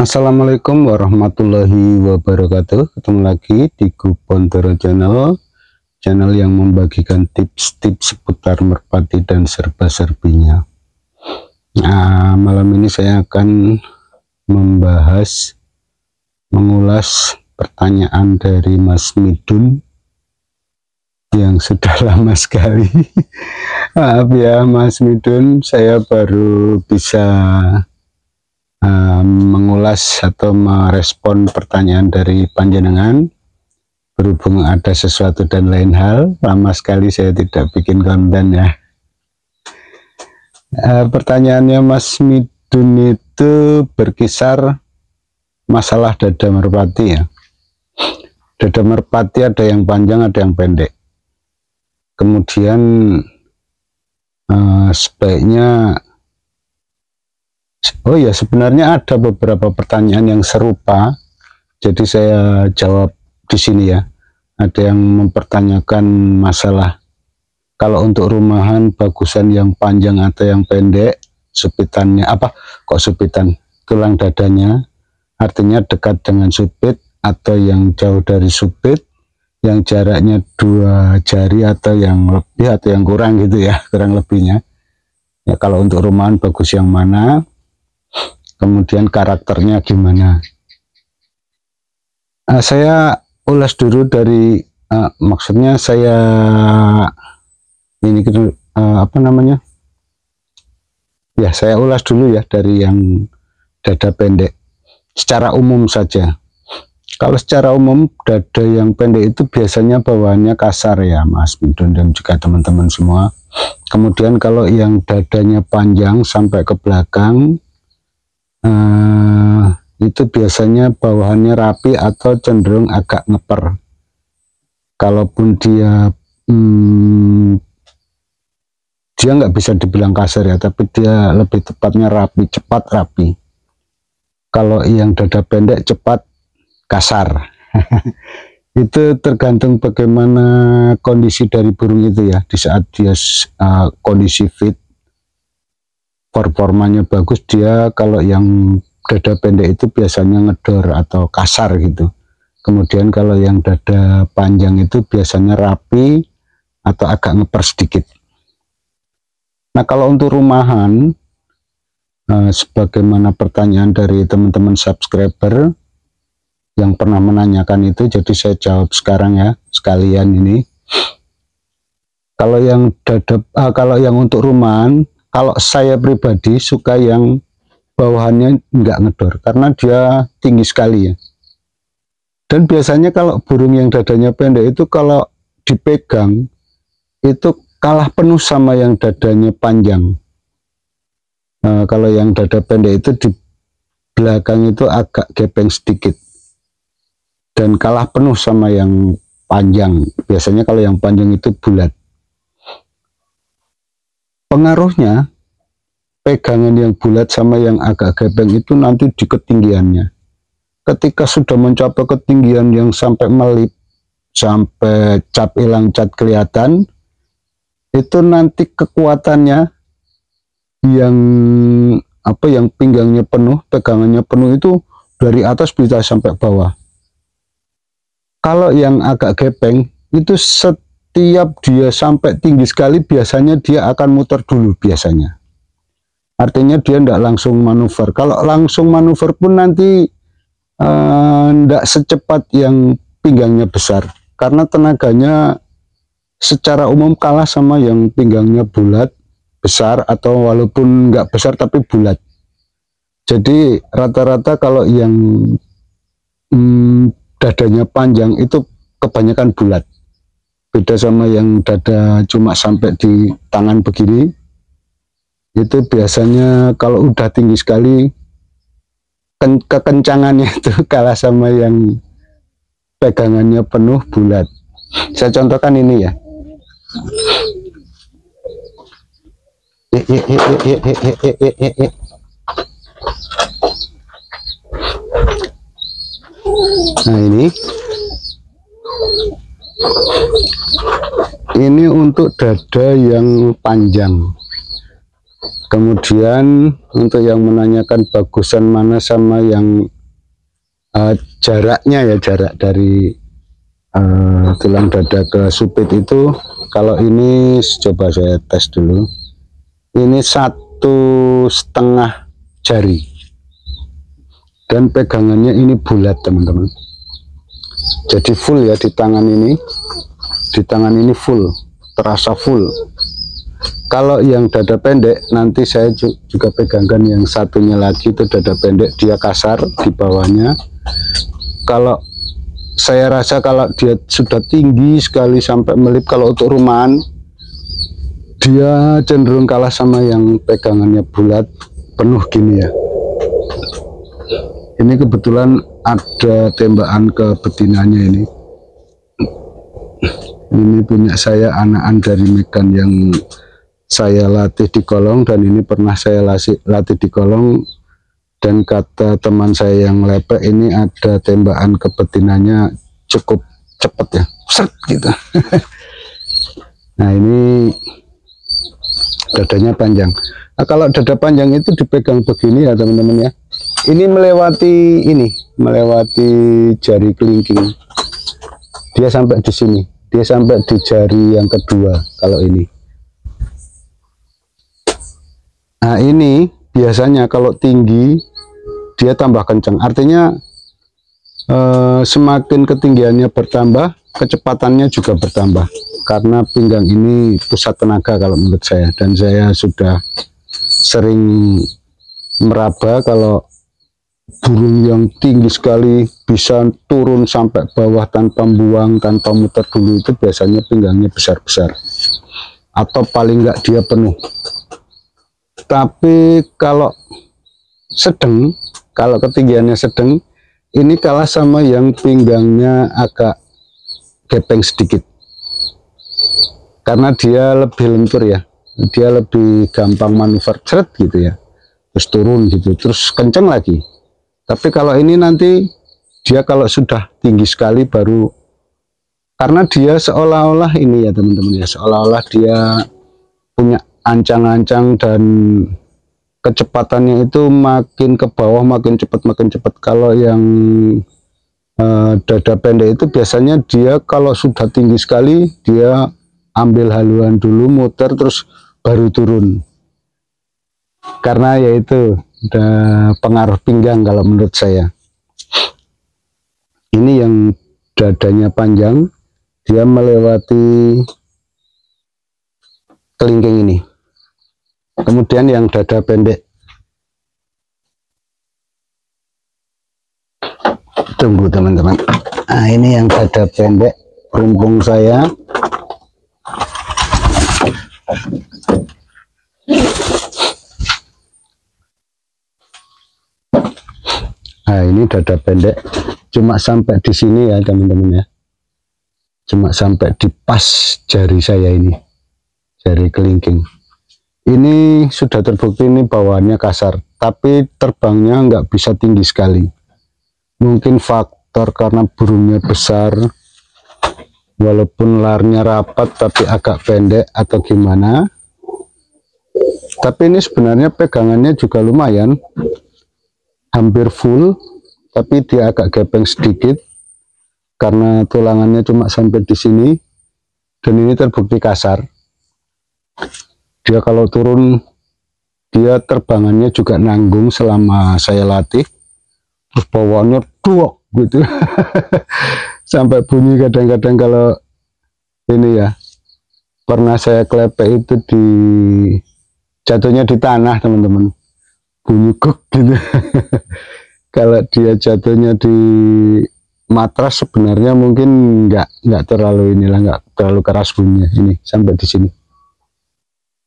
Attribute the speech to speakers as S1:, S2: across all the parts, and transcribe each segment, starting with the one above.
S1: Assalamualaikum warahmatullahi wabarakatuh. Ketemu lagi di Gupontoro Channel, channel yang membagikan tips-tips seputar merpati dan serba-serbinya. Nah, malam ini saya akan mengulas pertanyaan dari Mas Midun yang sudah lama sekali. Maaf ya Mas Midun, saya baru bisa mengulas atau merespon pertanyaan dari panjenengan berhubung ada sesuatu dan lain hal. Lama sekali saya tidak bikin konten ya. Pertanyaannya Mas Midun itu berkisar masalah dada merpati ya. Dada merpati ada yang panjang, ada yang pendek. Kemudian sebaiknya, oh ya, sebenarnya ada beberapa pertanyaan yang serupa, jadi saya jawab di sini ya. Ada yang mempertanyakan masalah kalau untuk rumahan bagusan yang panjang atau yang pendek, supitannya apa? Kok supitan? Tulang dadanya, artinya dekat dengan supit atau yang jauh dari supit, yang jaraknya 2 jari atau yang lebih atau yang kurang gitu ya, kurang lebihnya. Ya, kalau untuk rumahan bagus yang mana? Kemudian karakternya gimana? Saya ulas dulu dari maksudnya saya ini apa namanya ya, saya ulas dulu ya dari yang dada pendek secara umum saja. Kalau secara umum dada yang pendek itu biasanya bawaannya kasar ya Mas Midun dan juga teman-teman semua. Kemudian kalau yang dadanya panjang sampai ke belakang, itu biasanya bawahannya rapi atau cenderung agak ngeper. Kalaupun dia dia nggak bisa dibilang kasar ya, tapi dia lebih tepatnya rapi, cepat rapi. Kalau yang dada pendek cepat kasar. Itu tergantung bagaimana kondisi dari burung itu ya. Di saat dia kondisi fit, performanya bagus, dia kalau yang dada pendek itu biasanya ngedor atau kasar gitu. Kemudian kalau yang dada panjang itu biasanya rapi atau agak ngeper sedikit. Nah, kalau untuk rumahan, sebagaimana pertanyaan dari teman-teman subscriber yang pernah menanyakan itu, jadi saya jawab sekarang ya sekalian ini. Kalau yang kalau yang untuk rumahan, kalau saya pribadi suka yang bawahannya nggak ngedor karena dia tinggi sekali ya. Dan biasanya kalau burung yang dadanya pendek itu kalau dipegang itu kalah penuh sama yang dadanya panjang. Kalau yang dada pendek itu di belakang itu agak gepeng sedikit dan kalah penuh sama yang panjang. Biasanya kalau yang panjang itu bulat. Pengaruhnya pegangan yang bulat sama yang agak gepeng itu nanti di ketinggiannya. Ketika sudah mencapai ketinggian yang sampai melip, sampai cap hilang cat kelihatan, itu nanti kekuatannya yang apa, yang pinggangnya penuh, pegangannya penuh itu dari atas bisa sampai bawah. Kalau yang agak gepeng itu setiap dia sampai tinggi sekali biasanya dia akan muter dulu biasanya. Artinya dia tidak langsung manuver. Kalau langsung manuver pun nanti tidak secepat yang pinggangnya besar. Karena tenaganya secara umum kalah sama yang pinggangnya bulat, besar, atau walaupun nggak besar tapi bulat. Jadi rata-rata kalau yang dadanya panjang itu kebanyakan bulat. Beda sama yang dada cuma sampai di tangan begini, itu biasanya kalau udah tinggi sekali kekencangannya itu kalah sama yang pegangannya penuh bulat. Saya contohkan ini ya. Nah, ini untuk dada yang panjang. Kemudian untuk yang menanyakan bagusan mana sama yang jaraknya ya, jarak dari tulang dada ke supit itu, kalau ini coba saya tes dulu, ini 1,5 jari dan pegangannya ini bulat teman-teman, jadi full ya di tangan ini full, terasa full. Kalau yang dada pendek nanti saya juga pegangkan yang satunya lagi, itu dada pendek, dia kasar di bawahnya. Kalau saya rasa kalau dia sudah tinggi sekali sampai melip, kalau untuk rumahan dia cenderung kalah sama yang pegangannya bulat penuh gini ya. Ini kebetulan ada tembakan ke betinanya ini. Ini punya saya anakan dari Megan yang saya latih di kolong, dan ini pernah saya latih di kolong, dan kata teman saya yang lepek ini ada tembakan ke betinanya cukup cepat ya, set gitu. Nah ini dadanya panjang. Nah, kalau dada panjang itu dipegang begini ya teman-teman ya, ini melewati jari kelingking, dia sampai di sini, dia sampai di jari yang kedua kalau ini. Nah ini biasanya kalau tinggi dia tambah kencang, artinya semakin ketinggiannya bertambah, kecepatannya juga bertambah, karena pinggang ini pusat tenaga kalau menurut saya, dan saya sudah sering meraba kalau burung yang tinggi sekali bisa turun sampai bawah tanpa buang, tanpa muter dulu, itu biasanya pinggangnya besar-besar atau paling enggak dia penuh. Tapi kalau sedang, kalau ketinggiannya sedang, ini kalah sama yang pinggangnya agak gepeng sedikit, karena dia lebih lentur ya, dia lebih gampang manuver ceret gitu ya, terus turun gitu, terus kenceng lagi. Tapi kalau ini nanti dia kalau sudah tinggi sekali baru, karena dia seolah-olah ini ya teman-teman ya, seolah-olah dia punya ancang-ancang, dan kecepatannya itu makin ke bawah makin cepat. Kalau yang dada pendek itu biasanya dia kalau sudah tinggi sekali dia ambil haluan dulu, muter, terus baru turun, karena yaitu pengaruh pinggang kalau menurut saya. Ini yang dadanya panjang, dia melewati kelingking ini. Kemudian yang dada pendek, tunggu teman-teman, nah ini yang dada pendek rumpung saya. Nah ini dada pendek, cuma sampai di sini ya teman-teman ya, cuma sampai di pas jari saya ini, jari kelingking. Ini sudah terbukti ini bawaannya kasar, tapi terbangnya nggak bisa tinggi sekali. Mungkin faktor karena burungnya besar, walaupun larnya rapat tapi agak pendek atau gimana. Tapi ini sebenarnya pegangannya juga lumayan, hampir full, tapi dia agak gepeng sedikit karena tulangannya cuma sampai di sini, dan ini terbukti kasar. Dia kalau turun, dia terbangannya juga nanggung selama saya latih, terus bawaannya duok gitu. Sampai bunyi kadang-kadang kalau ini ya, pernah saya klepek itu di jatuhnya di tanah teman-teman, bunyi guk gitu. Kalau dia jatuhnya di matras sebenarnya mungkin nggak terlalu inilah, nggak terlalu keras bunyinya. Ini sampai di sini.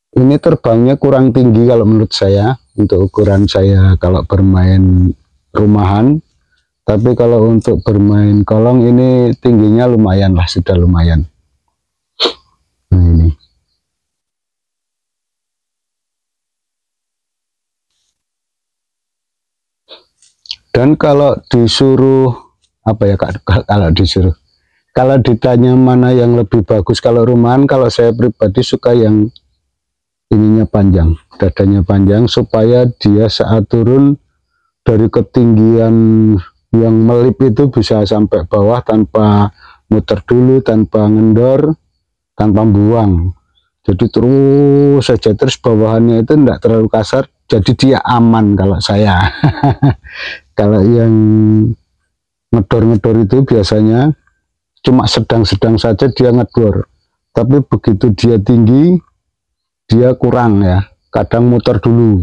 S1: Ini terbangnya kurang tinggi kalau menurut saya, untuk ukuran saya kalau bermain rumahan. Tapi kalau untuk bermain kolong ini tingginya lumayan lah, sudah lumayan. Nah ini. Dan kalau disuruh apa ya Kak, kalau ditanya mana yang lebih bagus kalau rumahan, kalau saya pribadi suka yang ininya panjang, dadanya panjang, supaya dia saat turun dari ketinggian Yang melip itu bisa sampai bawah tanpa muter dulu, tanpa ngendor, tanpa buang. Jadi terus saja, terus bawahannya itu tidak terlalu kasar, jadi dia aman kalau saya. Kalau yang ngedor-ngedor itu biasanya cuma sedang-sedang saja dia ngedor, tapi begitu dia tinggi dia kurang ya, kadang muter dulu.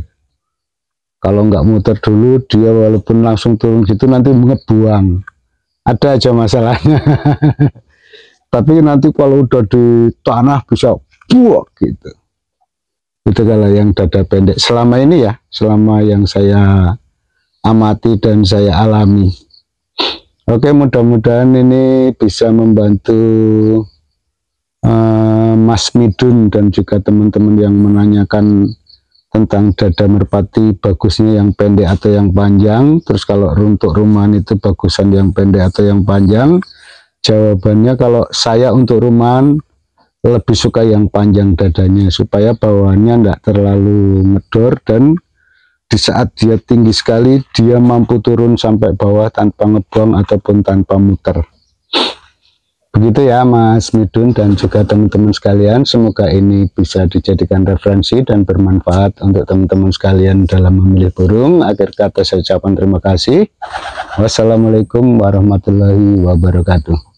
S1: Kalau nggak muter dulu dia walaupun langsung turun gitu nanti ngebuang, ada aja masalahnya. Tapi nanti kalau udah di tanah bisa buak gitu. Itu kalau yang dada pendek selama ini ya, selama yang saya amati dan saya alami. Oke, mudah-mudahan ini bisa membantu Mas Midun dan juga teman-teman yang menanyakan tentang dada merpati bagusnya yang pendek atau yang panjang. Terus kalau untuk rumahan itu bagusan yang pendek atau yang panjang? Jawabannya kalau saya untuk rumahan lebih suka yang panjang dadanya, supaya bawahannya tidak terlalu ngedor, dan di saat dia tinggi sekali dia mampu turun sampai bawah tanpa ngebuang ataupun tanpa muter. Begitu ya Mas Midun dan juga teman-teman sekalian, semoga ini bisa dijadikan referensi dan bermanfaat untuk teman-teman sekalian dalam memilih burung. Akhir kata saya ucapkan terima kasih. Wassalamualaikum warahmatullahi wabarakatuh.